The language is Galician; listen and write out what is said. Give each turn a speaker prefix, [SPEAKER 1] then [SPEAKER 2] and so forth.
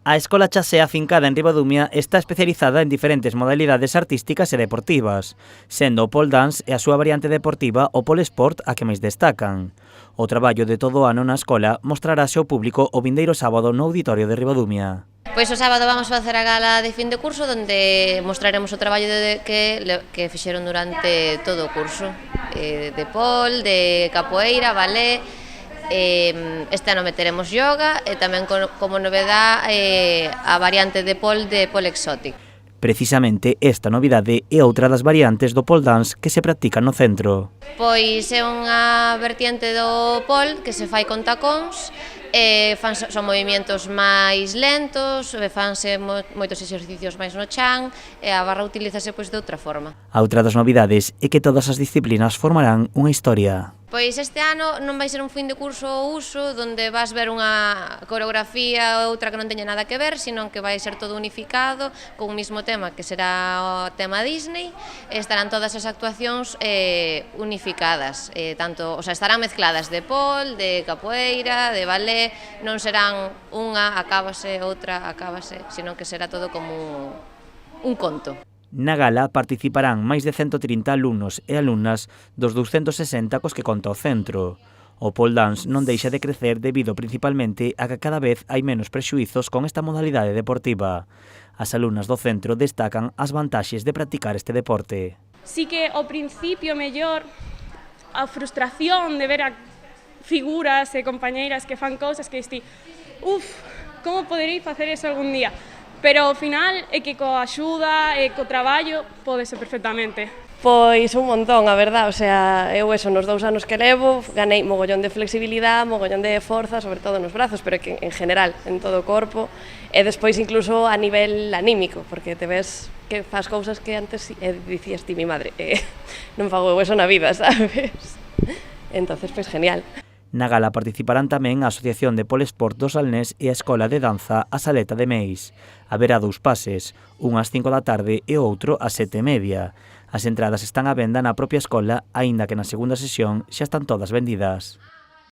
[SPEAKER 1] A Escola Chasea, afincada en Ribadumia, está especializada en diferentes modalidades artísticas e deportivas, sendo o pole dance e a súa variante deportiva o pole sport a que máis destacan. O traballo de todo o ano na escola mostrarase ao público o vindeiro sábado no auditorio de Ribadumia.
[SPEAKER 2] Pois o sábado vamos facer a gala de fin de curso onde mostraremos o traballo que fixeron durante todo o curso, de pole, de capoeira, ballet. Este ano meteremos yoga e tamén como novedad a variante de pole exotic.
[SPEAKER 1] Precisamente esta novidade é outra das variantes do pole dance que se practica no centro.
[SPEAKER 2] Pois é unha vertiente do pole que se fai con tacóns, son movimentos máis lentos, fanse moitos exercicios máis no chan e a barra utilízase pois de outra forma.
[SPEAKER 1] A outra das novidades é que todas as disciplinas formarán unha historia.
[SPEAKER 2] Pois este ano non vai ser un fin de curso ao uso, donde vas ver unha coreografía ou outra que non teña nada que ver, sino que vai ser todo unificado, con un mismo tema, que será o tema Disney, e estarán todas as actuacións unificadas, estarán mezcladas de pole, de capoeira, de ballet, non serán unha acábase, outra acábase, sino que será todo como un conto.
[SPEAKER 1] Na gala participarán máis de 130 alumnos e alumnas dos 260 cos que conta o centro. O pole dance non deixa de crecer debido principalmente a que cada vez hai menos prexuizos con esta modalidade deportiva. As alumnas do centro destacan as vantaxes de practicar este deporte.
[SPEAKER 3] Sí que ao principio mellor a frustración de ver a figuras e compañeiras que fan cousas que diste, como poderei facer eso algún día? Pero ao final é que coa axuda e co traballo pódese perfectamente.
[SPEAKER 4] Pois un montón, a verdad, eu nos 2 anos que levo ganei mogollón de flexibilidade, mogollón de forza, sobre todo nos brazos, pero que en general, en todo o corpo, e despois incluso a nivel anímico, porque te ves que fas cousas que antes dicías ti, mi madre, non fago eso na vida, sabes? Entonces, pois genial.
[SPEAKER 1] Na gala participarán tamén a Asociación de Pole Sport do Salnés e a Escola de Danza A Saleta de Meis. Haberá 2 pases, un ás 5 da tarde e outro ás 7:30. As entradas están á venda na propia escola, aínda que na segunda sesión xa están todas vendidas.